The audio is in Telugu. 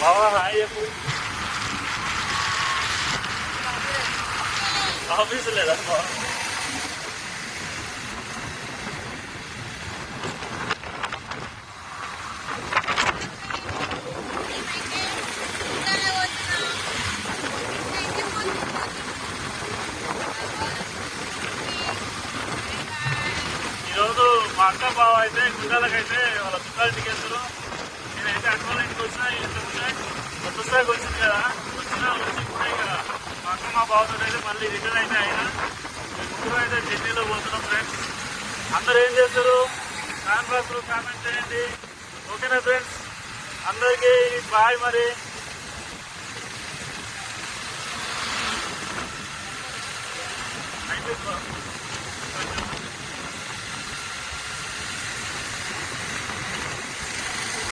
బావా హాయ్ చెప్పు. ఆఫీసు లేదా బావ? ఈరోజు మా అక్క బావ అయితే గుండాలకైతే వాళ్ళ చుట్టాలింటికి వెళ్తారు. నేనైతే అక్క వాళ్ళ ఇంటికి వచ్చినా ఇంతకుముందే కొత్తసారికి వచ్చింది కదా, వచ్చి కూడా ఇక మా అక్క మా బావతో అయితే మళ్ళీ రిటర్న్ అయితే అయినా ముగ్గురు అయితే ఢిల్లీలో పోతున్నాం ఫ్రెండ్స్. అందరూ ఏం చేస్తారు కామెంట్ బాక్స్ లో కామెంట్ చేయండి. ఓకేనా ఫ్రెండ్స్, అందరికీ బాయ్. మరి థ్యాంక్ యూ.